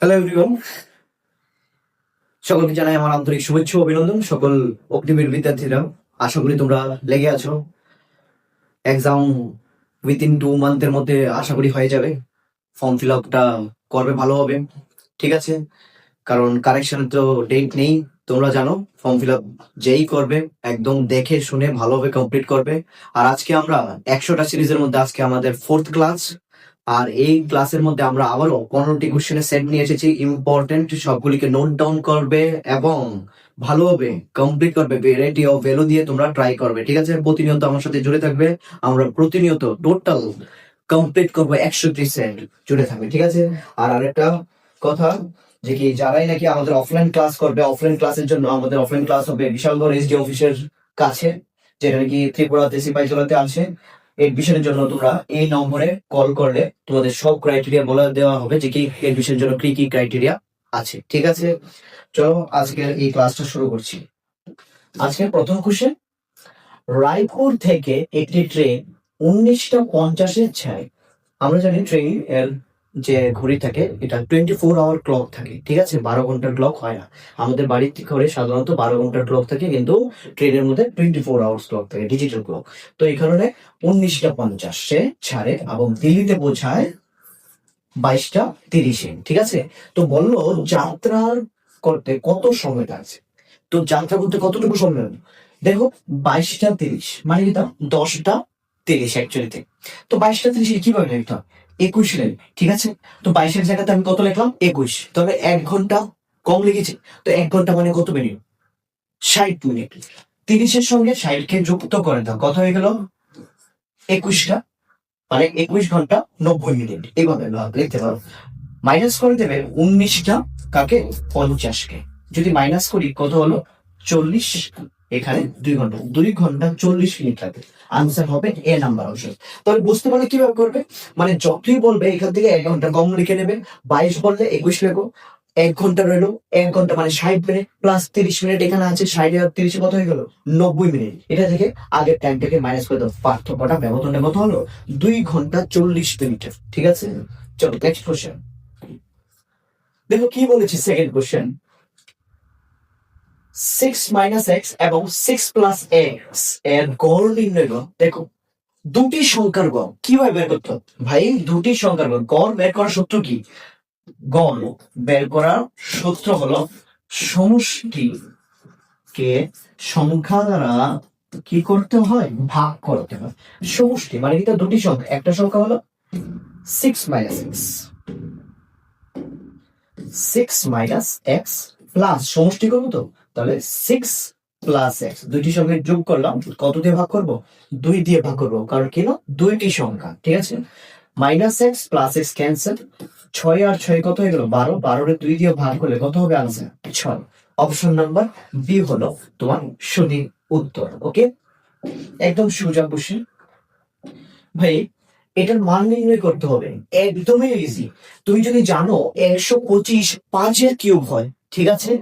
Hello everyone, সকলকে জানাই আমার আন্তরিক শুভেচ্ছা ও অভিনন্দন। সকল অগ্নিবীর বিদ্যার্থীরা, আশা করি তোমরা লেগে আছো। এক্সাম উইথিন 2 মান্থের মধ্যে আশা করি হয়ে যাবে। ফর্ম ফিল আপটা করবে ভালো হবে, ঠিক আছে? কারণ কারেকশনের তো ডেট নেই, তোমরা জানো। ফর্ম ফিল আপ যেই করবে একদম দেখে শুনে ভালোভাবে কমপ্লিট করবে। আর আজকে আমরা 100টা সিরিজের মধ্যে আজকে আমাদের 4th ক্লাস। আর এই ক্লাসের মধ্যে আমরা আবারও 15টি কোশ্চেনের সেট নিয়ে এসেছি। ইম্পর্টেন্ট, সবগুলিকে নোট ডাউন করবে এবং ভালোভাবে কমপ্লিট করবে। ভ্যারাইটি অফ ভ্যালু দিয়ে তোমরা ট্রাই করবে, ঠিক আছে? প্রতিনিয়ত আমার সাথে জুড়ে থাকবে। আমরা প্রতিনিয়ত টোটাল কমপ্লিট করবো 130 সেট, জুড়ে থাকবে, ঠিক আছে? আর আরেকটা কথা, যে কি যারাই নাকি আমাদের অফলাইন ক্লাস করবে, অফলাইন ক্লাসের জন্য আমাদের অফলাইন ক্লাস হবে বিশালগড় এসডি অফিসের কাছে, যেটা নাকি ত্রিপুরাতে সিপাহীজলাতে আছে। এডমিশনের জন্য তোমরা এই নম্বরে কল করলে তোমাদের সব ক্রাইটেরিয়া বলে দেওয়া হবে, যে কি এডমিশনের জন্য কি কি ক্রাইটেরিয়া আছে, ঠিক আছে? চলো আজকের এই ক্লাসটা শুরু করছি। আজকের প্রথম কোশ্চেন, রায়পুর থেকে একটি ট্রেন 19টা 50-এ যায়। আমরা জানি ট্রেন এর যে ঘড়ি থাকে এটা 24 আওয়ার ক্লক থাকে, ঠিক আছে? 12 ঘন্টার ক্লক হয় না। আমাদের বাড়ির ঘরে সাধারণত 12 ঘন্টার ক্লক থাকে, কিন্তু ট্রেনের মধ্যে 24 আওয়ার্স ক্লক থাকে, ডিজিটাল ক্লক। তো এই কারণে 19টা 50 ছাড়ে এবং দিল্লিতে পৌঁছায় 22টা 30-এ, ঠিক আছে? তো বললো যাত্রার করতে কত সময় আছে। তো যাত্রা করতে কতটুকু সময় হবে? দেখো, 22টা 30 মানে কি, 10টা 30 অ্যাকচুয়ালিতে। তো 22টা 30 কিভাবে লিখতে হয়? 21 লিখবে, ঠিক আছে? তো 22-এর জায়গাতে আমি কত লিখলাম? 21। তবে 1 ঘন্টা কম লিখেছি। তো 1 ঘন্টা মানে কত মিনিট? 60 মিনিট। 30-এর সঙ্গে 60কে যুক্ত করে দাও, কত হয়ে গেল? 21টা, মানে 21 ঘন্টা 90 মিনিট। এইভাবে লিখতে পারো। মাইনাস করে দেবে 19টা কাকে? 50-কে। যদি মাইনাস করি কত হলো? 40। এখানে 2 ঘন্টা, 2 ঘন্টা 40 মিনিট লাগে। আনসার হবে এ নাম্বার অপশন। তাহলে বুঝতে পারলে কিভাবে করবে? মানে যতই বলবে এখান থেকে 1 ঘন্টা কম লিখে নেবে। 22 বললে 21 লেখো। 1 ঘন্টা রইলো, 1 ঘন্টা মানে 60 মিনিট প্লাস 30 মিনিট এখানে আছে। 60 আর 30 কত হয়ে গেল? 90 মিনিট। এটা থেকে আগের টাইমটাকে মাইনাস করে দাও। পার্থক্যটা, ব্যবধানটা কত হলো? 2 ঘন্টা 40 মিনিটের, ঠিক আছে? চলো নেক্সট কোশ্চেন। দেখো কি বলেছি সেকেন্ড কোশ্চেন, 6 - x এবং 6 + x এর গড় নির্ণয় করো। দেখো, দুটি সংখ্যার গড় কিভাবে বের করতে হবে? ভাই, দুটি সংখ্যার গড় বের করার সূত্র কি? গড় বের করার সূত্র হলো সমষ্টিকে সংখ্যা দ্বারা কি করতে হয়? ভাগ করতে হয়। সমষ্টি মানে কি? দুটি সংখ্যা, একটা সংখ্যা হলো 6 - x, 6 - x প্লাস সমষ্টি করবো, তো তাহলে 6 + x, দুইটি সংখ্যা যোগ করলাম, কত দিয়ে ভাগ করব? 2 দিয়ে ভাগ করবো, কারণ কি না, দুইটি সংখ্যা, ঠিক আছে? -x + x cancel. 6 আর 6 কত হয়ে গেল? 12। 12 2 দিয়ে ভাগ করলে কত হবে আনসার? 6। অপশন নাম্বার বি হলো তোমার সঠিক উত্তর। ওকে, একদম সোজা কোশ্চেন। ভাই, এটার মান নির্ণয় করতে হবে, একদমই ইজি। তুমি যদি জানো 125 5-এর কিউব হয়, ঠিক আছে?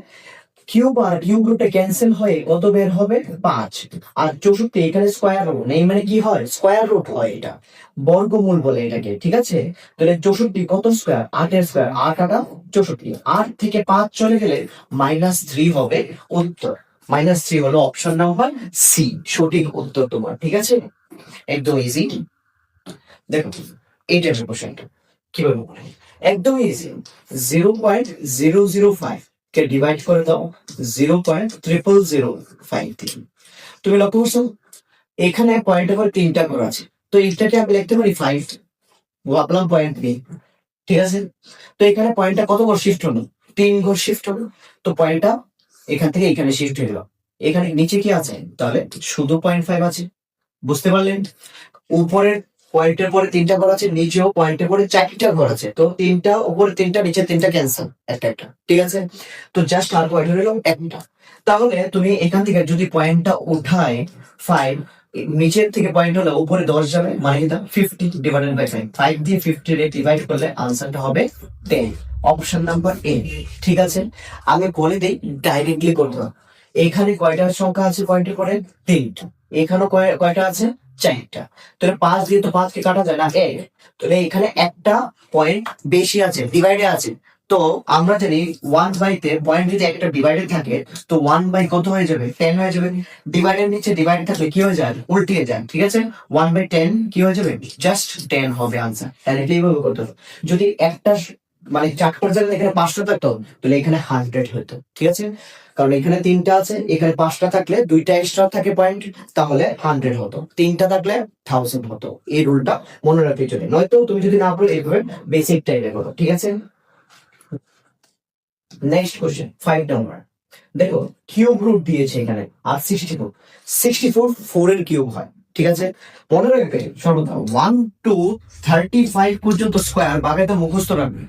কিউব আর কিউব রুটে ক্যান্সেল হয়ে কত বের হবে? 5। আর 64 এখানে স্কোয়ার রুট নেই, মানে কি হয়? স্কোয়ার রুট হয়, এটা বর্গমূল বলে এটাকে, ঠিক আছে? তাহলে 64 কত স্কোয়ার? 8-এর স্কোয়ার, 8 8 64। 8 থেকে 5 চলে গেলে -3 হবে উত্তর। -3 হলো অপশন নাম্বার সি, সঠিক উত্তর তোমার, ঠিক আছে? একদম ইজি। দেখো এই টাইপের কোশ্চেনটা কিভাবে করে, একদম ইজি। 0.005 কে ডিভাইড করে দাও 0.0005 দিয়ে। তুমি লক্ষ্য করছো এখানে পয়েন্টের পরে 3টা ঘর আছে, তো এইটাকে আমি লিখতে পারি 5, ভাবলাম পয়েন্ট নেই, ঠিক আছে? তো এখানে পয়েন্টটা কত ঘর শিফট হলো? 3 ঘর শিফট হলো। তো পয়েন্টটা এখান থেকে এখানে শিফট হয়ে গেল। এখানে নিচে কি আছে? তাহলে শুধু 0.5 আছে। বুঝতে পারলেন? উপরের পয়েন্টের পরে 3টা ঘর আছে, নিচেও পয়েন্টের পরে 4টা ঘর আছে। তো 3টা উপরে 3টা নিচে 3টা ক্যান্সেল, একটা একটা, ঠিক আছে? তো জাস্ট আর পয়েন্ট হলো একটা। তাহলে তুমি এখান থেকে যদি পয়েন্টটা উঠায় 5, নিচের থেকে পয়েন্ট হলে উপরে 10 যাবে, মানে কি 50 ডিভাইডেড বাই 5। 5 দিয়ে 50 রে ডিভাইড করলে আনসারটা হবে 10। অপশন নাম্বার এ, ঠিক আছে? আমি বলে দেই, ডাইরেক্টলি করতে হবে। এখানে কয়টা সংখ্যা আছে পয়েন্টের পরে? 3টা। এখানেও কয়টা আছে? 4টা। তাহলে 5 দিয়ে তো 5 কে কাটা যায় না, 1। তাহলে এখানে একটা পয়েন্ট বেশি আছে, ডিভাইডে আছে। তো আমরা জানি 1/, তে পয়েন্ট যদি একটা ডিভাইডেড থাকে তো 1/, কত হয়ে যাবে, 10 হয়ে যাবে। ডিভাইডের নিচে ডিভাইড থাকলে কি হয়ে যায়, উল্টিয়ে যায়, ঠিক আছে। 1/10 কি হয়ে যাবে, জাস্ট 10 হবে আনসার। তাহলে এটা এইভাবে করতে হবে। যদি একটা মানে 4টার জায়গায় এখানে 5টা থাকতো তাহলে এখানে 100 হতো, ঠিক আছে। কারণ এখানে 3টা আছে, এখানে 5টা থাকলে 2টা এক্সট্রা থাকে পয়েন্ট, তাহলে 100 হতো। 3টা থাকলে 1000 হতো। এই রুলটা মনে রাখতে চলে, নয়তো তুমি যদি না পারো এইভাবে বেসিক টাইপে করো, ঠিক আছে। Next question 5 number. দেখো কিউব রুট দিয়েছে এখানে, আর 64 4 এর কিউব হয়, ঠিক আছে। মনে রাখবে সর্বদা 1 to 35 পর্যন্ত স্কোয়ার বাকিটা মুখস্থ রাখবে।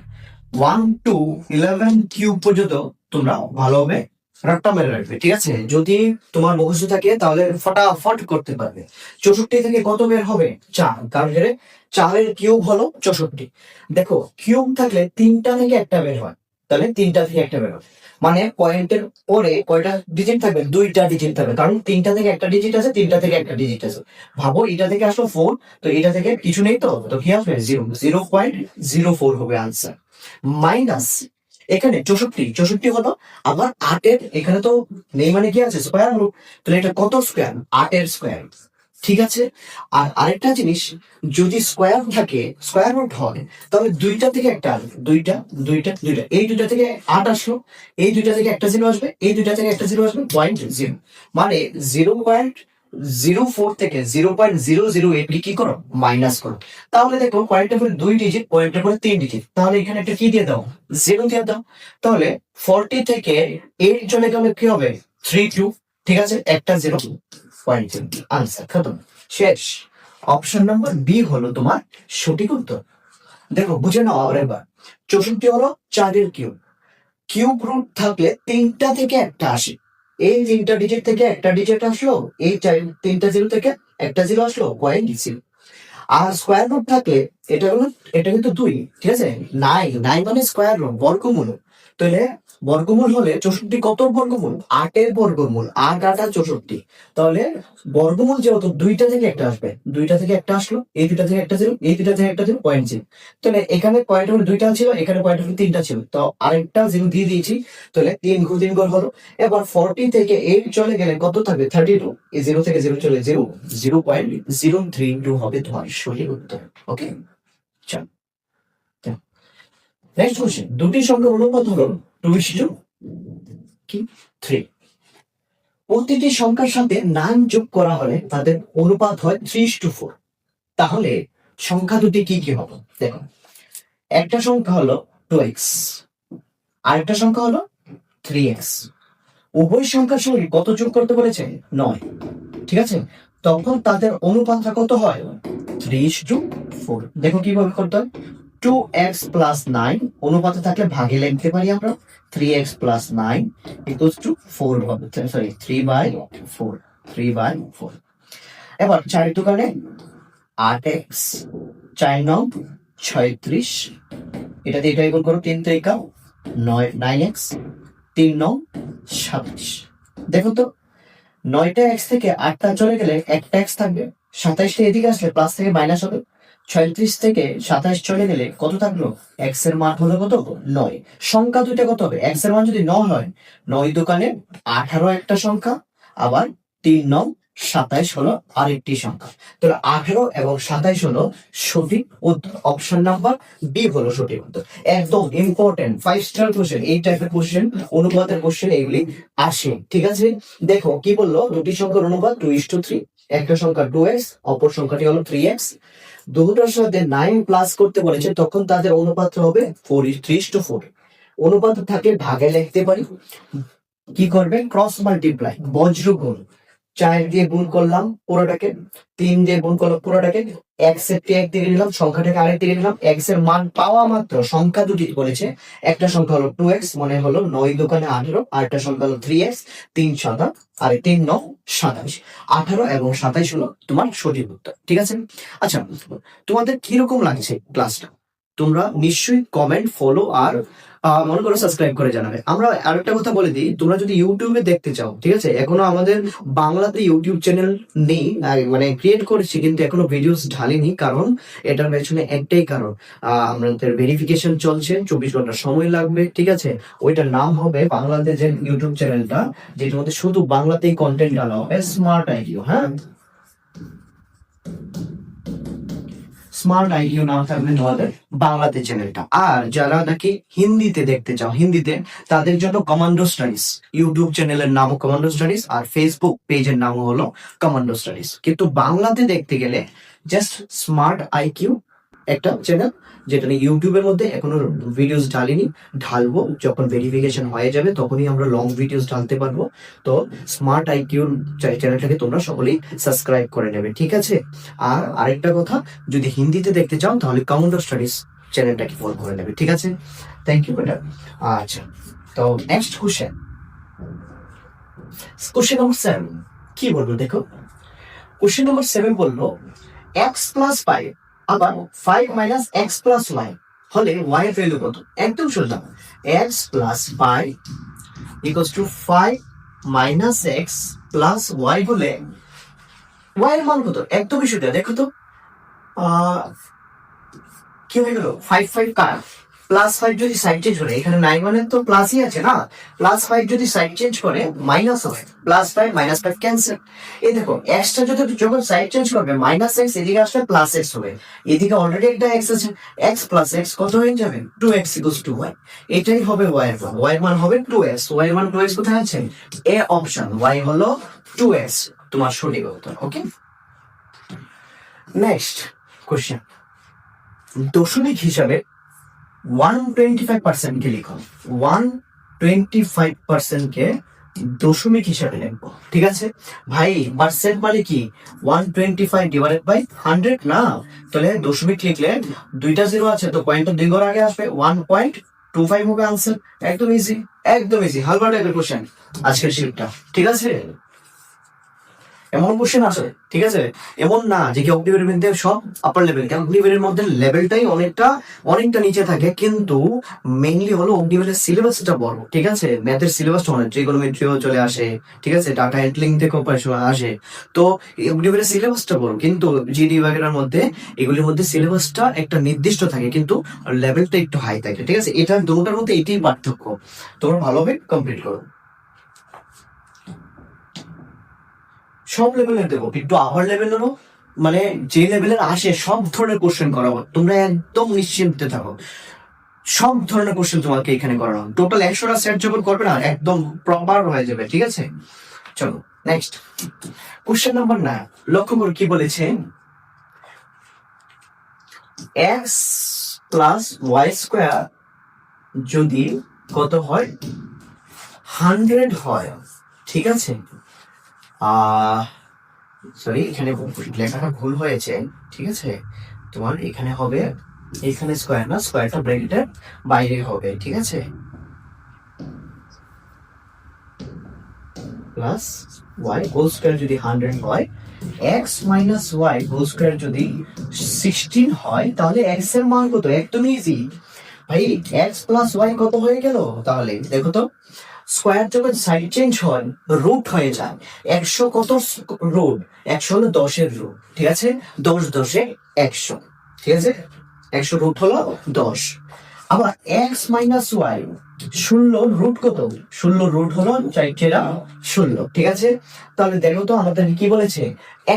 1 to 11 কিউব পর্যন্ত তোমরা ভালোভাবে রাট্টা মেরে রাখবে, ঠিক আছে। যদি তোমার মুখস্থ থাকে তাহলে ফটাফট করতে পারবে। 64 থেকে কত বের হবে, 4, কারণ এখানে 4 এর কিউব হলো 64। দেখো কিউব থাকলে 3টা থেকে একটা বের হয়, তাহলে 3টা থেকে একটা বের হয়, মানে পয়েন্টের পরে কয়টা ডিজিট থাকবে, 2টা ডিজিট থাকবে, কারণ 3টা থেকে একটা ডিজিট আছে, 3টা থেকে একটা ডিজিট আছে। ভাবো এটা থেকে আসলো 4, তো এটা থেকে কিছু নেই, তো কি আসবে, 0.04 হবে আনসার। মাইনাস এখানে 64 হলো, আবার 8-এর এখানে তো নেই, মানে কি আছে, স্কোয়ার রুট, তাহলে এটা কত স্কোয়ার, 8-এর স্কোয়ার, ঠিক আছে। আর আরেকটা জিনিস, যদি স্কোয়ার থাকে, স্কোয়ার রুট হয়, তাহলে 2টা থেকে একটা আসবে, দুইটা, এই 2টা থেকে 8 আসলো, এই 2টা থেকে একটা 0 আসবে, এই 2টা থেকে একটা 0 আসবে, 0.0, মানে 0.04 থেকে 0.008 কি করো, মাইনাস করো। তাহলে দেখো পয়েন্টের পরে 2 ডিজিট, পয়েন্টের পরে 3 ডিজিট, তাহলে এখানে একটা কি দিয়ে দাও, 0 দিয়ে দাও। তাহলে 40 থেকে 8 চলে গেলে কি হবে, 32, ঠিক আছে, একটা 0, আনসার খতম, শেষ। অপশন নাম্বার বি হলো তোমার সঠিক উত্তর। দেখো বুঝে নাও আর এবার। 64 হলো 4-এর কিউব, কিউব রুট থাকলে 3টা থেকে একটা আসে, এই 3টা ডিজিট থেকে একটা ডিজিট আসলো, এই 3টা 0 থেকে একটা 0 আসলো, 0.0। আর স্কোয়ার রুট থাকলে এটা হলো, এটা কিন্তু 2, ঠিক আছে। 9 মানে স্কোয়ার রুট, বর্গমূল। তাহলে বর্গমূল হলে 64 কত বর্গমূল, 8-এর বর্গমূল, 8 64। তাহলে বর্গমূল যেহেতু 2টা থেকে একটা আসবে, 2টা থেকে একটা আসলো, এই 2টা থেকে একটা 0, এই 2টা থেকে একটা 0, 0.0। তাহলে এখানে পয়েন্ট হলো 2টা ছিল, এখানে পয়েন্ট হলো 3টা ছিল, তো আরেকটা 0 দিয়ে দিয়েছি, তাহলে 3 গুণ 3 গুণ হলো। এবার 40 থেকে 8 চলে গেলে কত থাকবে, 32, এই 0 থেকে 0 চলে 0, 0.032 হবে তোমার সঠিক উত্তর। ওকে, চল নেক্সট কোশ্চেন। দুটি সংখ্যার অনুপাত হলো 2:3। প্রতিটি সংখ্যার সাথে 9 যোগ করা হলে তাদের অনুপাত হয় 3:4। তাহলে সংখ্যা দুটি কি কি হবে, দেখো একটা সংখ্যা হলো 2x, আরেকটা সংখ্যা হলো 3x। উভয় সংখ্যার সঙ্গে কত যোগ করতে বলেছে, 9, ঠিক আছে। তখন তাদের অনুপাতটা কত হয়, 3:4। দেখো কিভাবে করতে হয়, 2x plus 9 অনুপাতে থাকলে ভাগে লিখতে পারি আমরা, 3x plus 9 equals to 4 হবে, সরি 3/4। এবার 4 দোকানে 8x, 4 9 36, এটা দিয়ে এটা গুণ করো, 3 3 9x, 3 9 27। দেখো তো 9টা x থেকে 8টা চলে গেলে একটা x থাকবে, 27টা এদিকে আসলে প্লাস থেকে মাইনাস হবে, 36 থেকে 27 চলে গেলে কত থাকলো, x এর মান হলো কত, 9। সংখ্যা দুইটা কত হবে, x এর মান যদি 9 হয়, 9 দোকানে 18 একটা সংখ্যা, আবার 3 9 27 হলো আরেকটি সংখ্যা। তাহলে 18 এবং 27 হলো সঠিক উত্তর। অপশন নাম্বার বি হলো সঠিক উত্তর। একদম ইম্পর্টেন্ট 5 স্টার কোশ্চেন, এই টাইপের কোশ্চেন, অনুপাতের কোশ্চেন এগুলি আসে, ঠিক আছে। দেখো কি বললো, দুটি সংখ্যার অনুপাত 2:3, একটা সংখ্যা 2x, অপর সংখ্যাটি হলো 3x। দুটোর সাথে 9 প্লাস করতে বলেছে, তখন তাদের অনুপাত হবে 3:4। অনুপাত থাকলে ভাগে লিখতে পারি, কি করবে, ক্রস মাল্টিপ্লাই, বজ্র গুণ। 4 দিয়ে গুণ করলাম পুরোটাকে, 3 দিয়ে গুণ করলাম পুরোটাকে, এক্স এর একদিকে নিলাম, সংখ্যাটাকে আরেক দিকে নিলাম, এক্স এর মান পাওয়া মাত্র সংখ্যা দুটি বলেছে, একটা সংখ্যা হলো 2x, মনে হলো 9 দোকানে 18, আর একটা সংখ্যা হলো 3x, 3 7 আর 3 9 27। 18 এবং 27 হলো তোমার সঠিক উত্তর, ঠিক আছে। আচ্ছা তোমাদের কিরকম লাগছে ক্লাসটা? তোমরা নিশ্চয়ই কমেন্ট, ফলো আর মনে করো সাবস্ক্রাইব করে জানাবে। আমরা আরেকটা কথা বলে দিই, তোমরা যদি ইউটিউবে দেখতে চাও, ঠিক আছে, এখনো আমাদের বাংলাতে ইউটিউব চ্যানেল নেই, মানে ক্রিয়েট করেছি কিন্তু এখনো ভিডিওস ঢালিনি, কারণ এটার পেছনে একটাই কারণ, আমাদের ভেরিফিকেশন চলছে, 24 ঘন্টা সময় লাগবে, ঠিক আছে। ওইটার নাম হবে বাংলাতে যে ইউটিউব চ্যানেলটা, যেটার মধ্যে শুধু বাংলাতেই কন্টেন্ট ডালা হবে, স্মার্ট আইডিও। হ্যাঁ, স্মার্ট আইডিও নাম থাকবে তোমাদের বাংলাতে চ্যানেলটা। আর যারা নাকি হিন্দিতে দেখতে চাও, হিন্দিতে, তাদের জন্য কমান্ডো স্টাডিজ ইউটিউব চ্যানেলের নামও কমান্ডো স্টাডিজ, আর ফেসবুক পেজের নামও হলো কমান্ডো স্টাডিজ। কিন্তু বাংলাতে দেখতে গেলে জাস্ট স্মার্ট আইকিউ একটা চ্যানেল, যেটা নিয়ে ইউটিউবের মধ্যে এখনো ভিডিওস ঢালিনি, ঢালবো যখন ভেরিফিকেশন হয়ে যাবে, তখনই আমরা লং ভিডিওস ঢালতে পারবো। তো স্মার্ট আইকিউ চ্যানেলটাকে তোমরা সকলেই সাবস্ক্রাইব করে নেবে, ঠিক আছে। আর আরেকটা কথা, যদি হিন্দিতে দেখতে চাও তাহলে কমান্ডো স্টাডিজ চ্যানেলটাকে ফলো করে নেবে, ঠিক আছে। থ্যাংক ইউ বেটা। আচ্ছা, তো নেক্সট কোশ্চেন, কোশ্চেন নম্বর 7 কি বলবো দেখো। কোশ্চেন নম্বর 7 বললো x+5 আবার 5 - x+y হলে y এর ভ্যালু কত। একদম সোজা, x+5 = 5 - x+y হলে y এর মান কত। একদমই সোজা, দেখো তো কি হয়ে গেল, 5 কার +5 যদি সাইড চেঞ্জ করে, এখানে 9 মানে তো প্লাসই আছে না, +5 যদি সাইড চেঞ্জ করে মাইনাস হবে, +5 - 5 ক্যান্সেল। এই দেখো x টা যদি যখন সাইড চেঞ্জ করবে -x, এদিকে আসলে +x হবে, এদিকে অলরেডি একটা x আছে, x+x কত হয়ে যাবে, 2x = y। এটাই হবে y এর মান, y এর মান হবে 2x। y এর মান 2x কোথায় আছে, এ অপশন, y হলো 2x, তোমার সঠিক উত্তর। ওকে, নেক্সট কোশ্চেন, দশমিক হিসাবে 125% কে লিখো, 125% কে দশমিক হিসাবে লিখবো, ঠিক আছে ভাই। পার্সেন্ট মানে কি, 125/100 না, তাহলে দশমিক লিখলে দুইটা জিরো আছে, তো পয়েন্টটা 2 ঘর আগে আসবে, 1.25 হবে আনসার। একদম ইজি, একদম ইজি, হালকা টাইপের কোশ্চেন আজকের শিটটা, ঠিক আছে। এমন কোশ্চেন আসে, ঠিক আছে, এমন না যে কি অগ্নিবীরের মধ্যে সব আপার লেভেল, কারণ অগ্নিবীরের মধ্যে লেভেলটাই অনেকটা নিচে থাকে, কিন্তু মেইনলি হলো অগ্নিবীরের সিলেবাসটা বড়, ঠিক আছে। ম্যাথের সিলেবাসটা অনেক, ট্রিগোনোমেট্রিও চলে আসে, ঠিক আছে, ডাটা হ্যান্ডলিং থেকে আসে, তো অগ্নিবীরের সিলেবাসটা বড়, কিন্তু জিডি বাগেরার মধ্যে এগুলির মধ্যে সিলেবাসটা একটা নির্দিষ্ট থাকে, কিন্তু লেভেলটা একটু হাই থাকে, ঠিক আছে। এটা দুটোটার মধ্যে এটাই পার্থক্য, তোমরা ভালোভাবে কমপ্লিট করো। সব লেভেলের দেবো, একটু আপার লেভেল নেবো, মানে যে লেভেলের আসে সব ধরনের কোশ্চেন করাবো, তোমরা একদম নিশ্চিন্তে থাকো, সব ধরনের কোশ্চেন তোমাকে এখানে করানো, টোটাল 100টা সেট যখন করবে না, একদম প্রপার হয়ে যাবে, ঠিক আছে। চলো নেক্সট কোশ্চেন নাম্বার 9, লক্ষ্য করো কি বলেছে, x+y² যদি কত হয়, 100 হয়, ঠিক আছে। সরি, এখানে লেখাটা ভুল হয়েছে, ঠিক আছে। তোমার এখানে হবে, এখানে স্কোয়ার না, স্কোয়ারটা ব্র্যাকেটের বাইরে হবে, ঠিক আছে। প্লাস y² যদি 100 হয়, x - y² যদি 16 হয়, তাহলে x এর মান কত। একদম ইজি ভাই, x+y কত হয়ে গেল, তাহলে দেখো তো, স্কোয়ার যখন সাইড চেঞ্জ হয় রুট হয়ে যায়, 100 কত রুট, 100 হলো 10-এর রুট, ঠিক আছে, 10 10 100, ঠিক আছে, 100 রুট হলো 10। আবার x - y 16 রুট কত, 16 রুট হলো 4 ঠিক আছে। তাহলে দেখো তো আমাদের কি বলেছে,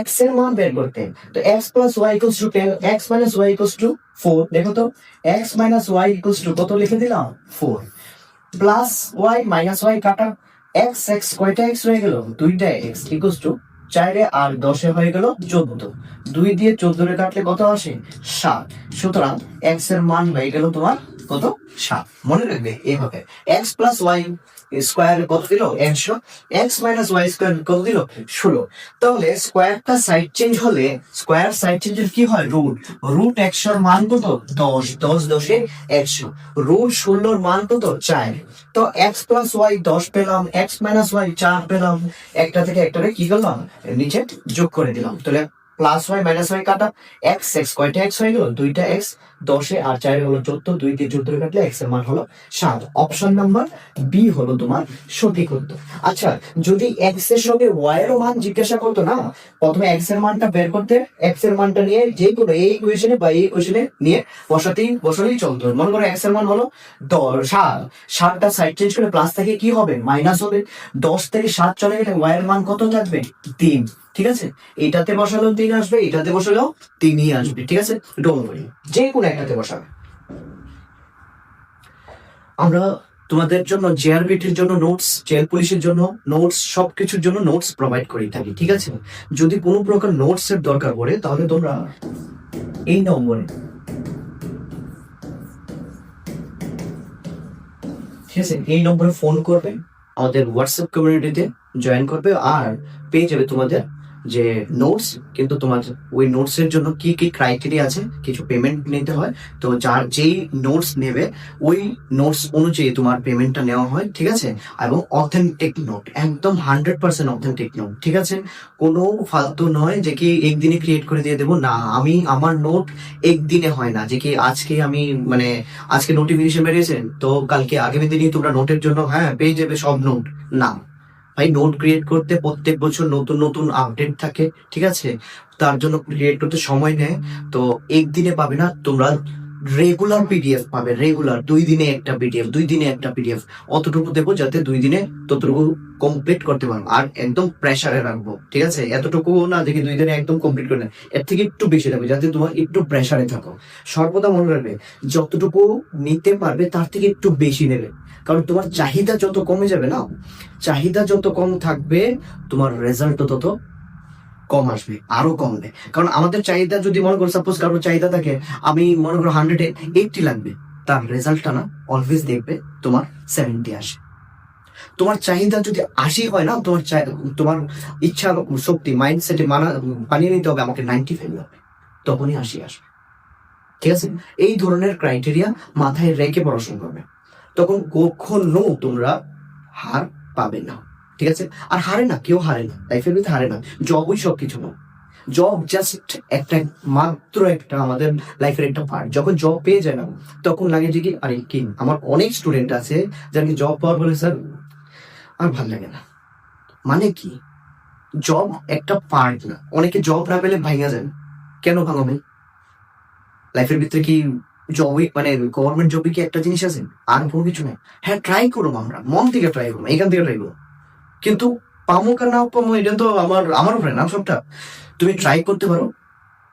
x এর মান বের করতে, তো x+y = 10, x - y = 4, দেখো তো x - y = কত লিখে দিলাম, 4, প্লাস y - y কাটা, x কয়টা x হয়ে গেল, দুইটা x, = 4 আর 10 হয়ে গেল 14, 2 দিয়ে 14 রে কাটলে কত আসে, 7। সুতরাং x এর মান হয়ে গেল তোমার কত, 7। মনে রাখবে এইভাবে, x+y² কত দিল, 100, x - y² কত দিল, 16। তাহলে স্কোয়ারটা সাইড চেঞ্জ হলে, স্কোয়ার সাইড চেঞ্জের কি হয়, রুট 100 এর মান কত, 10, 10 10 100, রুট 16 এর মান কত, 4। তো x+y 10 পেলাম, x - y 4 পেলাম, একটা থেকে একটারে কি করলাম, নিচে যোগ করে দিলাম, তাহলে প্লাস ওয়াই মাইনাস ওয়াই কাটা এক্স এক্স কয়টা এক্স হয়ে গেল? 2টা এক্স, 10 আর 4 হলো 14, 2 দিয়ে 14 কাটলে এক্স এর মান হলো 7। অপশন নাম্বার বি হলো তোমার সঠিক উত্তর। আচ্ছা, যদি এক্স এর সঙ্গে ওয়াই এর মান জিজ্ঞাসা করতো না, প্রথমে এক্স এর মানটা বের করতে, এক্স এর মানটা নিয়ে যে কোনো এই ইকুয়েশনে বা এই ইকুয়েশনে নিয়ে বসালেই চলতো। মনে করো এক্স এর মান হলো 7, 7টা সাইড চেঞ্জ করে প্লাস থেকে কি হবে? মাইনাস হবে। 10 থেকে 7 চলে গেলে ওয়াই এর মান কত থাকবে? 3। ঠিক আছে, এটাতে বসালেও 3 আসবে, এটাতে বসালেও 3ই আসবে। ঠিক আছে, ডোন্ট ওয়ারি, যে কোনো একটাতে বসাবে। আমরা তোমাদের জন্য জেআরবিটির জন্য নোটস, জেল পুলিশের জন্য নোটস, সবকিছুর জন্য নোটস প্রোভাইড করে থাকি। ঠিক আছে, যদি কোনো প্রকার নোটস এর দরকার পড়ে তাহলে তোমরা এই নম্বরে, ঠিক আছে, এই নম্বরে ফোন করবে, আমাদের হোয়াটসঅ্যাপ কমিউনিটিতে জয়েন করবে, আর পেয়ে যাবে তোমাদের যে নোটস। কিন্তু তোমার ওই নোটস এর জন্য কি কি ক্রাইটেরিয়া আছে, কিছু পেমেন্ট নিতে হয়। তো যার যেই নোটস নেবে ওই নোটস অনুযায়ী তোমার পেমেন্টটা নেওয়া হয়। ঠিক আছে, এবং অথেন্টিক নোট, একদম 100% অথেন্টিক নোট। ঠিক আছে, কোনো ফালতু নয় যে কি একদিনে ক্রিয়েট করে দিয়ে দেবো, না। আমি আমার নোট একদিনে হয় না যে কি আজকে আমি মানে আজকে নোটিফিকেশন বেরিয়েছে তো কালকে আগামী দিনই তোমরা নোটের জন্য হ্যাঁ পেয়ে যাবে সব নোট, না ভাই। নোট ক্রিয়েট করতে প্রত্যেক বছর নতুন নতুন আপডেট থাকে। ঠিক আছে, তার জন্য ক্রিয়েট করতে সময় নেয়। তো একদিনে পাবে না তোমরা, রেগুলার পিডিএফ পাবে, রেগুলার 2 দিনে একটা পিডিএফ, 2 দিনে একটা পিডিএফ। অতটুকু দেবো যাতে 2 দিনে ততটুকু কমপ্লিট করতে পারো, আর একদম প্রেসারে রাখবো। ঠিক আছে, এতটুকু না দেখি 2 দিনে একদম কমপ্লিট করে না, এর থেকে একটু বেশি রাখবে যাতে তোমার একটু প্রেসারে থাকো। সর্বদা মনে রাখবে যতটুকু নিতে পারবে তার থেকে একটু বেশি নেবে, কারণ তোমার চাহিদা যত কমে যাবে না, চাহিদা যত কম থাকবে তোমার রেজাল্ট তত কম আসবে, আরো কমবে। কারণ আমাদের চাহিদা যদি মনে করো সাপোজ কারোর চাহিদা থাকে আমি মনে করো 180 লাগবে, তার রেজাল্টটা না অলওয়েজ দেখবে তোমার 70 আসে। তোমার চাহিদা যদি 80 হয় না, তোমার ইচ্ছা শক্তি মাইন্ডসেটে বানিয়ে নিতে হবে আমাকে 95 হবে, তখনই 80 আসবে। ঠিক আছে, এই ধরনের ক্রাইটেরিয়া মাথায় রেখে পড়াশোনা করবে, তখন কখনো তোমরা হার পাবে না। ঠিক আছে, আর হারে না, কেউ হারে না লাইফের ভিতরে, হারে না। জবই সবকিছু না, জব জাস্ট একটা মাত্র একটা আমাদের লাইফের একটা পার্ট। যখন জব পেয়ে যায় না তখন লাগে যে কি আরে কি, আমার অনেক স্টুডেন্ট আছে যারা জব পাওয়ার পরে স্যার আর ভাল লাগে না। মানে কি, জব একটা পার্ট না। অনেকে জব না পেলে ভাঙা যায়, কেন ভাঙাবে? লাইফের ভিতরে কি জবই মানে গভর্নমেন্ট জবই কি একটা জিনিস আছে? আর কোনো কিছু নেই। হ্যাঁ, ট্রাই করবো, আমরা মন থেকে ট্রাই করবো, এখান থেকে ট্রাই করবো, কিন্তু পামো আর নাও পামো এটা তো আমার উপরে না সবটা। তুমি ট্রাই করতে পারো,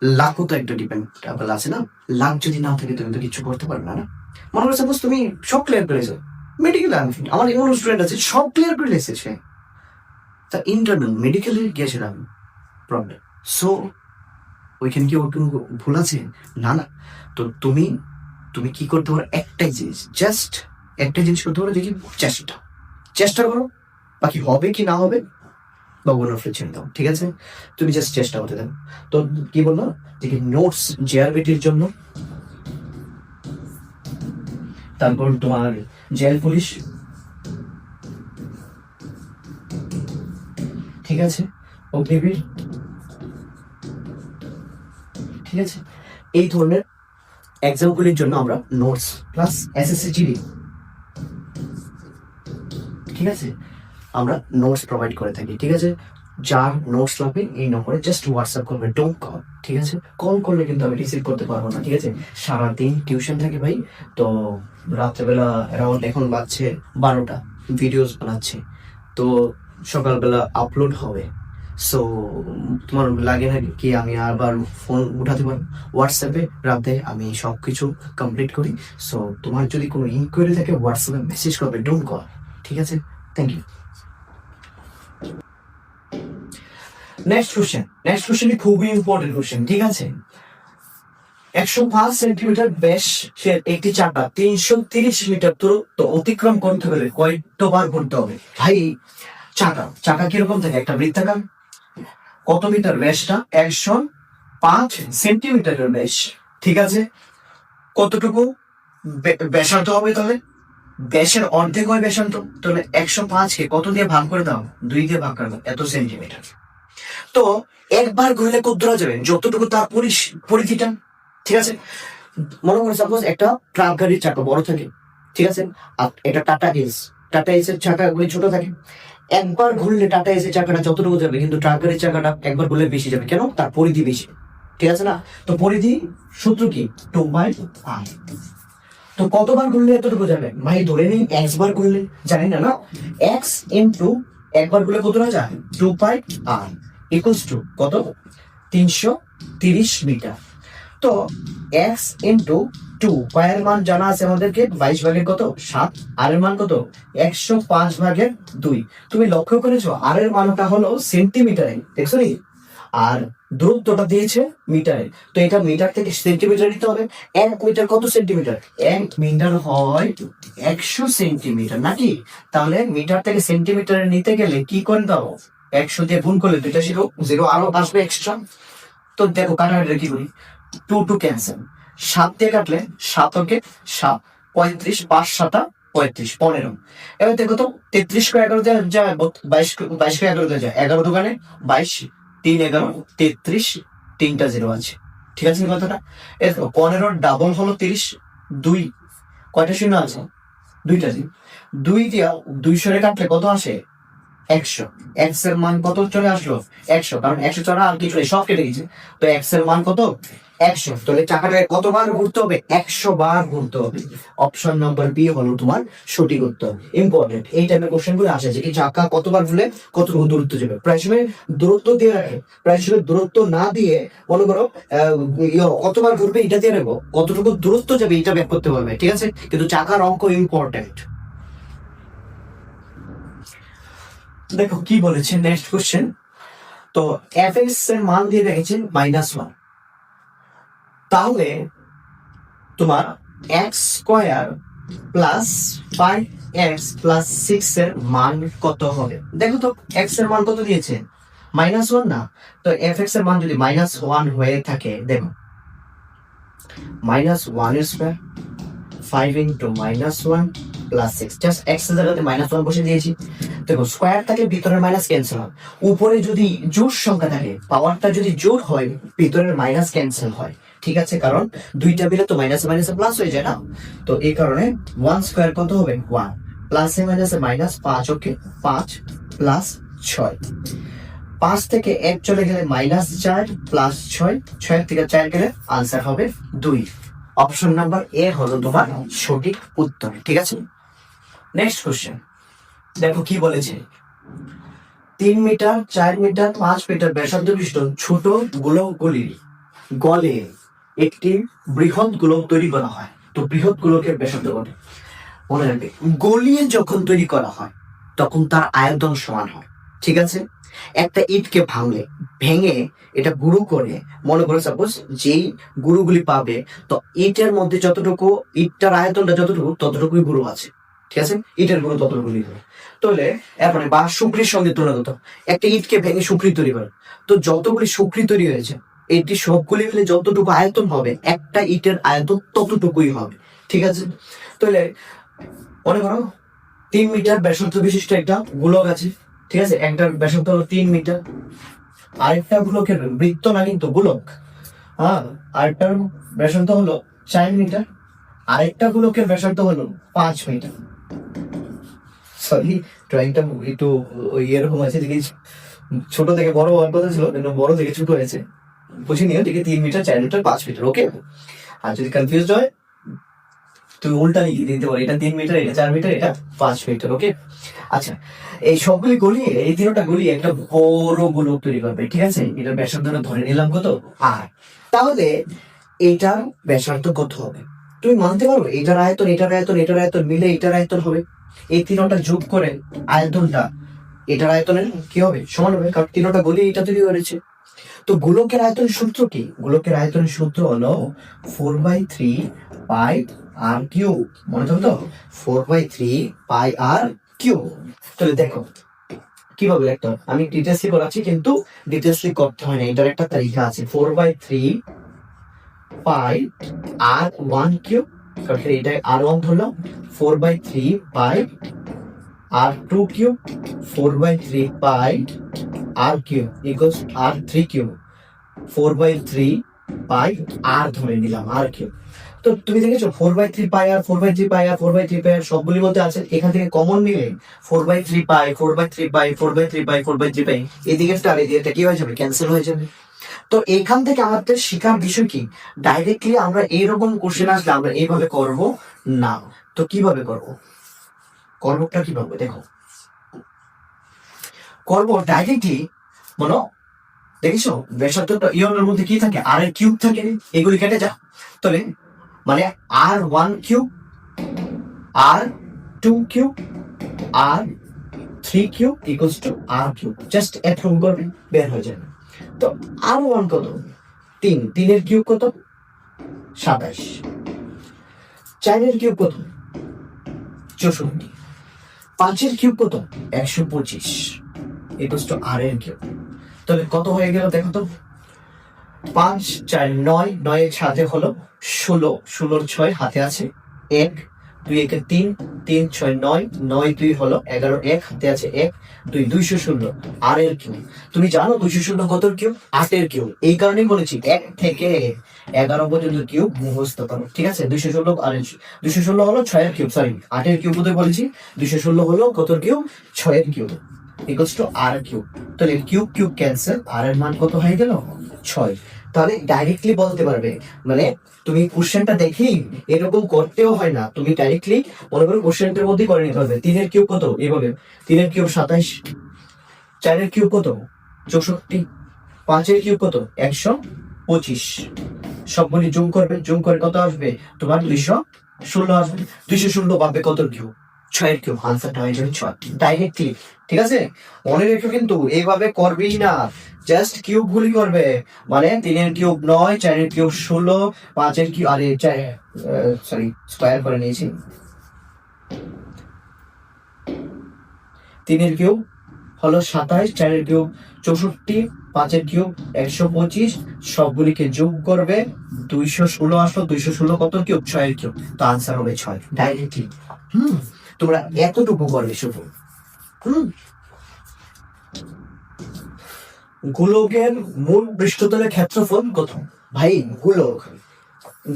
লাখও তো একটা ডিপেন্ডেবল আছে না। লাখ যদি না থাকে তুমি তো কিছু করতে পারবে না। মনে করো সাপোজ তুমি সব ক্লিয়ার করেছো, মেডিকেল আনফিট, আমার এমন স্টুডেন্ট আছে সব ক্লিয়ার করে এসেছে, তা ইন্টারনাল মেডিকেলে গিয়েছিলাম প্রবলেম। সো ওইখানে কি ওর কোনো ভুল আছে? না না। তো তুমি তুমি কি করতে পারো, একটাই জিনিস, জাস্ট একটাই জিনিস করতে পারো, যে কি চেষ্টা করো, বাকি হবে কি না হবে ভগবানের উপরে ছেড়ে দাও। ঠিক আছে, তুমি জাস্ট চেষ্টা করতে দাও। তো কি বললো যে কি নোটস জেআরবিটির জন্য, তারপর তোমার জেল পুলিশ, ঠিক আছে, অগ্নিবীর, ঠিক আছে, এই ধরনের এক্সামগুলির জন্য আমরা নোটস প্লাস এসএসসি জিডি, ঠিক আছে, আমরা নোটস প্রোভাইড করে থাকি। ঠিক আছে, যার নোটস লাগবে এই নম্বরে জাস্ট হোয়াটসঅ্যাপ করবে, ডোন্ট কল। ঠিক আছে, কল করলে কিন্তু আমি রিসিভ করতে পারবো না। ঠিক আছে, সারাদিন টিউশন থাকে ভাই, তো রাত্রেবেলা অ্যারাউন্ড এখন বাজছে 12টা, ভিডিওস বানাচ্ছে, তো সকালবেলা আপলোড হবে। সো তোমার লাগে না কি আমি আবার ফোন উঠাতে পারবো? হোয়াটসঅ্যাপে রাতে আমি সব কিছু কমপ্লিট করি। সো তোমার যদি কোনো ইনকোয়ারি থাকে হোয়াটসঅ্যাপে মেসেজ করবে, ডোন্ট কল। ঠিক আছে, থ্যাংক ইউ। নেক্সট কোশ্চেন খুবই ইম্পর্টেন্ট কোশ্চেন। ঠিক আছে, 105 সেন্টিমিটার ব্যাস একটি চাকা 330 মিটার দূরত্ব অতিক্রম করতে হলে কয়বার ঘুরতে হবে? ভাই চাকা কিরকম থাকে? একটা বৃত্তাকার, কত মিটার ব্যাসটা? 105 সেন্টিমিটারের ব্যাস। ঠিক আছে, কতটুকু ব্যাসার্ধ হবে তাহলে? ব্যাসের অর্ধেক হয় ব্যাসার্ধ, তাহলে 105 কে কত দিয়ে ভাগ করে দাও? 2 দিয়ে ভাগ করে দাও, এত সেন্টিমিটার। তো একবার ঘুরলে কত দূর যাবে, যতটুকু তার পরিধিটা, ঠিক আছে। মনে করো সাপোজ একটা ট্রাক গাড়ির চাকা বড় থাকে, ঠিক আছে, আর এটা টাটা এস এর চাকাগুলি ছোট থাকে। একবার ঘুরলে টাটা এস এর চাকাটা যতটুকু যাবে, কিন্তু ট্রাক গাড়ির চাকাটা একবার ঘুরলে বেশি যাবে, কেন? তার পরিধি বেশি, ঠিক আছে না? তো পরিধি সূত্র কি? 2/r। তো কতবার ঘুরলে এতটুকু যাবে? ভাই ধরে নিই এক্স বার ঘুরলে, জানি না না, এক্স ইন্টু একবার ঘুরলে কত হয়ে যায়? 2/r ইকুয়ালস টু কত? 330 মিটার। তো এক্স ইন্টু 2, পায়ের মান জানা আছে আমাদেরকে 22 ভাগের কত? 7। আর এর মান কত? 105/2। তুমি লক্ষ্য করেছো আর এর মানটা হলো সেন্টিমিটারে, দেখছো নি? আর দূরত্বটা দিয়েছে মিটারে, তো এটা মিটার থেকে সেন্টিমিটার নিতে হবে। 1 মিটার কত সেন্টিমিটার? 1 মিটার হয় 100 সেন্টিমিটার, নাকি? তাহলে মিটার থেকে সেন্টিমিটারে নিতে গেলে কি করে দাও? 100 দিয়ে গুণ করলে দুইটা জিরো জিরো আরো আসবে এক্সট্রা। তো দেখো কাটাকাটি কি করি, 2 ক্যান্সেল, 7 দিয়ে কাটলে 7 ওকে 7, 35, 5 7 35, 15। এবার দেখো তো 33 কে 11 দিয়ে যায়, 22 কে 11 দিয়ে যায়, 11 দোকানে 22, 3 11, 33, 3টা জিরো আছে, ঠিক আছে কথাটা? এরপর 15 ডাবল হলো 30, 2 কয়টা শূন্য আছে? 2টা জিরো। 2 দিয়া 200 কাটলে কত আসে? 100। এক্স এর মান কত চলে আসলো? 100, কারণ 100 ছাড়া আর কিছু নেই, সব কেটে গেছে। তো এক্স এর মান কত? 100। তাহলে চাকাটাকে কতবার ঘুরতে হবে? 100 বার ঘুরতে হবে। অপশন নাম্বার বি হলো তোমার সঠিক উত্তর। ইম্পর্টেন্ট, এই টাইপের কোশ্চেন গুলো আসে যে কি চাকা কতবার ঘুরলে কতটুকু দূরত্ব যাবে। প্রায় সময় দূরত্ব দিয়ে রাখে, প্রায় সময় দূরত্ব না দিয়ে মনে করো কতবার ঘুরবে এটা দিয়ে রাখবো, কতটুকু দূরত্ব যাবে এটা বের করতে পারবে, ঠিক আছে। কিন্তু চাকার অঙ্ক ইম্পর্টেন্ট। দেখো কি বলেছে নেক্সট কোশ্চেন। তো এফ এক্স এর মান দিয়ে রেখেছেন -1, তাহলে তোমার এক্স স্কোয়ার প্লাস 5x+6 এর মান কত হবে? দেখো তো এক্স এর মান কত দিয়েছে? -1 না? তো এফ এক্স এর মান যদি -1 হয়ে থাকে, দেখো -1 square 5 into -1 plus 6, just x এর জায়গাতে -1 বসে দিয়েছি। দেখো স্কোয়ার থাকলে ভিতরের মাইনাস ক্যান্সেল হয়, উপরে যদি জোড় সংখ্যা থাকে, পাওয়ারটা যদি জোড় হয়, ভিতরের মাইনাস ক্যান্সেল হয়, ঠিক আছে, কারণ দুইটা মিলে তো মাইনাসে মাইনাসে প্লাস হয়ে যায় না। তো এই কারণে 1 স্কোয়ার কত হবে? 1, প্লাসে মাইনাসে মাইনাস 5, ওকে 5 প্লাস 6, 5 থেকে 1 চলে গেলে -4 প্লাস 6, 6 থেকে 4 গেলে আনসার হবে 2। অপশন নাম্বার এ হলো তোমার সঠিক উত্তর, ঠিক আছে। নেক্সট কোশ্চেন দেখো কি বলেছে। 3 মিটার, 4 মিটার, 5 মিটার ব্যাসার্ধ বিশিষ্ট ছোট গোলকগুলির গলে একটি বৃহৎ গোলক তৈরি করা হয়। তো বৃহৎ গোলকের ব্যাসার্ধ কত? মনে রাখবে, গলিয়ে যখন তৈরি করা হয় তখন তার আয়তন সমান হয়, ঠিক আছে। একটা ইটকে ভেঙে এটা গুঁড়ো করে, মনে করো সাপোজ যেই গুঁড়োগুলি পাবে, তো ইটের মধ্যে যতটুকু ইটটার আয়তনটা যতটুকু ততটুকুই গুঁড়ো আছে, ঠিক আছে, ইটের গুঁড়ো ততটুকু হবে। তাহলে এরপরে বা শুকরির সঙ্গে তুলনা করতে, একটা ইটকে ভেঙে শুকরি তৈরি করে, তো যতগুলি শুকরি তৈরি হয়েছে এটি সবগুলি মিলে যতটুকু আয়তন হবে, একটা ইটের আয়তন ততটুকুই হবে, ঠিক আছে। তাহলে মনে করো 3 মিটার ব্যাসার্ধ বিশিষ্ট একটা গোলক আছে, ঠিক আছে, একটার ব্যাসার্ধ হলো 3 মিটার, আরেকটা গোলকের বৃত্ত না কিন্তু গোলক, হ্যাঁ, আরেকটার ব্যাসার্ধ হলো 4 মিটার, আরেকটা গোলকের ব্যাসার্ধ হলো 5 মিটার। সরি, ড্রয়িংটা একটু ওই এরকম আছে, দেখি ছোট থেকে বড় হওয়ার কথা ছিল, বড় থেকে ছোট হয়েছে, বুঝে নিও, ঠিক আছে। 3 মিটার, 4 মিটার, 5 মিটার, ওকে। আর যদি কনফিউজ হয় তুমি উল্টা লিখে দিতে পারো, এটা 3 মিটার, এটা 4 মিটার, এটা 5 মিটার, ওকে। আচ্ছা, এই সবগুলি গলিয়ে, এই তিনটা গলিয়ে একটা বড় গোলক তৈরি করবে, ঠিক আছে। এটার ব্যাসার্ধটা ধরে নিলাম কত? আর তাহলে এইটার ব্যাসার্ধ কত হবে? তুমি মানতে পারো এটার আয়তন, এটার আয়তন, এটার আয়তন মিলে এটার আয়তন হবে, এই তিনটা যোগ করে আয়তনটা এটার আয়তনের কি হবে? সমান হবে, কারণ তিনটা গলিয়ে এটা তৈরি করেছে। তো গোলকের আয়তনের সূত্র কি? গোলকের আয়তনের সূত্র হলো 4/3 পাই আর কিউব, মনে থাকো তো, 4/3 পাই আর কিউব। তাহলে দেখো কিভাবে লিখতে হবে, আমি ডিটেলসলি করাচ্ছি, কিন্তু ডিটেলসলি করতে হয় না, এটার একটা তালিকা আছে। 4/3 পাই আর 1 কিউব, কারণ এটা আর 1 ধরলাম, 4/3 পাই আর 2 কিউব, 4/3 পাই আর কিউব ইকুয়ালস R3 কিউব 4/3 পাই আর ধরে নিলাম আর কিউব। তো তুমি দেখেছো 4/3 পাই আর 4/3 পাই আর 4/3 পাই আর সবগুলির মধ্যে আছে, এখান থেকে কমন নিলে 4/3 পাই 4/3 পাই 4/3 পাই 4/3 পাই এদিকে স্টার এদিকে কি হয়ে যাবে, ক্যান্সেল হয়ে যাবে। তো এখান থেকে আমাদের শেখার বিষয় কি, ডাইরেক্টলি আমরা এইরকম কোশ্চেন আসলে আমরা এইভাবে করব না। তো কিভাবে করব, করবটা কিভাবে দেখো, করব ডাইরেক্টলি মনে দেখেছো ব্যাসার্ধ ইয়নের মধ্যে কি থাকে, আর এর কিউব থাকে, এগুলি কেটে যা, তবে মানে R1 cube R2 cube R3 cube equals to R cube, just এরকম করবে বের হয়ে যাবে। তো R1 কত, 3, 3 এর কিউব কত 27, 4 এর কিউব কত 64, 5 এর কিউব কত 125 ইকুয়ালস টু আর এর কিউব। তাহলে কত হয়ে গেল দেখো তো, 5 4 9, 9 এর সাথে হলো 16, 16 6 হাতে আছে 1, 2 1 3, 3 6 9, 9 2 হলো 11, 1 হাতে আছে 1 2, 216 আর এর কিউব। তুমি জানো 216 কত কিউব, 8 এর কিউব, এই কারণেই বলেছি 1 থেকে 11 পর্যন্ত কিউব মুখস্থ করো, ঠিক আছে। 216 আর 216 হলো 6 এর কিউব, সরি 8 এর কিউব বলতে বলেছি, 216 হলো কত কিউব 6 এর cube equals to R cube. তাহলে কিউব কিউব ক্যান্সেল, আর এর মান কত হয়ে গেল 6। তাহলে ডাইরেক্টলি বলতে পারবে, মানে তুমি কোশ্চেনটা দেখেই এরকম করতেও হয় না, তুমি ডাইরেক্টলি মনে করো কোশ্চেনটার মধ্যে করে নিতে পারবে। 3 এর কিউব কত, এইভাবে 3 এর কিউব 27, 4 এর কিউব কত 64, 5 এর কিউব কত 125, সবগুলি যোগ করবে, যোগ করে কত আসবে তোমার 216 আসবে। 216 পাবে কত কিউব 6 এর কিউব, আনসারটা হয়ে যাবে 6 ডাইরেক্টলি, ঠিক আছে। মনে রেখো কিন্তু এইভাবে করবেই না, জাস্ট কিউব গুলি করবে, মানে 3 এর কিউব 9, 4 এর কিউব 16, 5 এর কিউব আরে সরি স্কয়ার করে নিয়েছি, 3 এর কিউব হলো 27, 4 এর কিউব 64, 5 এর কিউব 125, সবগুলিকে যোগ করবে 216 আসলো, 216 কত কিউব 6 এর কিউব, তো আনসার হবে 6 ডাইরেক্টলি। তোমরা এতটুকু করবে শুধু। গোলকের মূল পৃষ্ঠতলের ক্ষেত্রফল কত, ভাই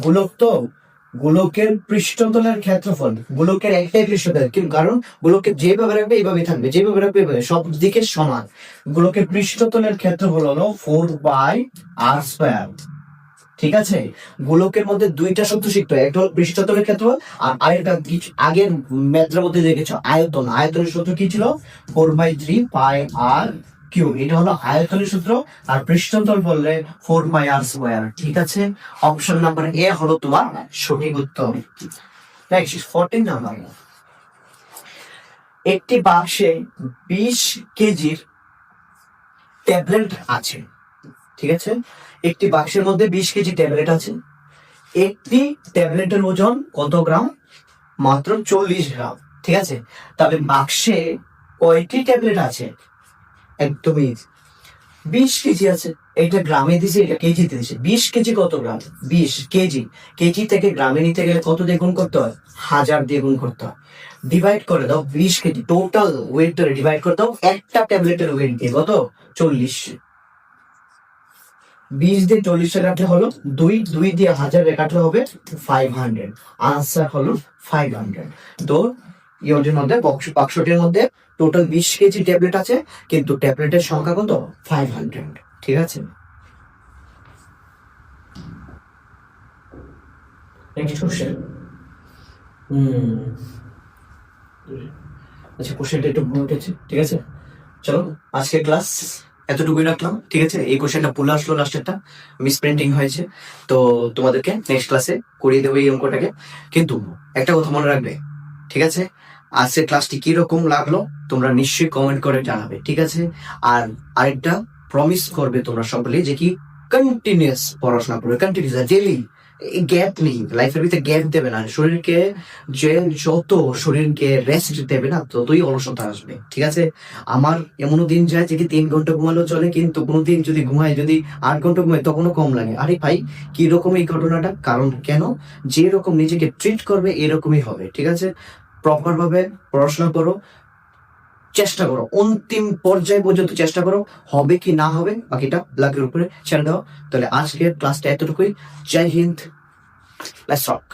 গোলক তো গোলকের পৃষ্ঠতলের ক্ষেত্রফল, গোলকের একটাই পৃষ্ঠতল, কিন্তু কারণ গোলকের যেভাবে রাখবে এইভাবে থাকবে, যেভাবে রাখবে এইভাবে, সব দিকে সমান। গোলকের পৃষ্ঠতলের ক্ষেত্রফল হলো 4/r², ঠিক আছে। গোলকের মধ্যে দুইটা শব্দ শিখতে হয়, একটা হলো পৃষ্ঠতলের ক্ষেত্রফল আর আরেকটা আগের ম্যাথের মধ্যে দেখেছো আয়তন, আয়তনের সূত্র কি ছিল 4/3πr কিউব, এটা হলো আয়তনের সূত্র, আর পৃষ্ঠতল বললে 4πr², ঠিক আছে। অপশন নাম্বার এ হলো তোমার সঠিক উত্তর। নেক্সট 14 নাম্বার, একটি বাক্সে 20 কেজির ট্যাবলেট আছে, ঠিক আছে। একটি বাক্সের মধ্যে 20 কেজি ট্যাবলেট আছে, একটি ট্যাবলেটের ওজন কত গ্রাম, মাত্র 40 গ্রাম, ঠিক আছে। তবে বাক্সে কয়টি ট্যাবলেট আছে, একদমই 20 কেজি আছে, এটা গ্রামে দিছে এটা কেজিতে দিছে। 20 কেজি কত গ্রাম, 20 কেজি, কেজি থেকে গ্রামে নিতে গেলে কত দিয়ে গুণ করতে হয়, 1000 দিয়ে গুণ করতে হয়। ডিভাইড করে দাও 20 কেজি টোটাল ওয়েট ডিভাইড করে দাও একটা ট্যাবলেটের ওয়েট দিয়ে, কত 40, 20 দিয়ে 40 কাটলে হলো 2 দিয়ে 1000 কাটলে হবে 500, আনসার হলো 500। তো ইয়োজের মধ্যে বাক্সটির মধ্যে টোটাল 20 কেজি ট্যাবলেট আছে, কিন্তু ট্যাবলেটের সংখ্যা কত 500, ঠিক আছে। নেক্সট কোশ্চেন, আচ্ছা কোশ্চেনটা একটু ভুল উঠেছে, ঠিক আছে। চলো আজকে ক্লাস এতটুকুই রাখলাম, ঠিক আছে। এই কোশ্চেনটা ভুল আসলো, লাস্টেরটা মিসপ্রিন্টিং হয়েছে, তো তোমাদেরকে নেক্সট ক্লাসে করিয়ে দেবো এই অঙ্কটাকে। কিন্তু একটা কথা মনে রাখবে, ঠিক আছে। আজকের ক্লাসটি কিরকম লাগলো তোমরা নিশ্চয়ই কমেন্ট করে জানাবে, ঠিক আছে। আর আরেকটা প্রমিস করবে তোমরা সকলে যে কি কন্টিনিউয়াস পড়াশোনা করবে, কন্টিনিউয়াস ডেইলি, গ্যাপ নেই লাইফের ভিতরে, গ্যাপ দেবে না। শরীরকে যত শরীরকে রেস্ট দেবে না ততই অলসতা আসবে, ঠিক আছে। আমার এমনও দিন যায় যে কি 3 ঘন্টা ঘুমালেও চলে, কিন্তু কোনোদিন যদি ঘুমাই, যদি 8 ঘন্টা ঘুমাই তখনও কম লাগে। আরে ভাই কিরকম এই ঘটনাটা, কারণ কেন, যে রকম নিজেকে ট্রিট করবে এরকমই হবে, ঠিক আছে। প্রপার ভাবে পড়াশোনা করো, চেষ্টা করো, অন্তিম পর্যায় পর্যন্ত চেষ্টা করো, হবে কি না হবে বাকিটা লাকের উপরে ছেড়ে দাও। তাহলে আজকের ক্লাসটা এতটুকুই। জয় হিন্দ, লেটস রক।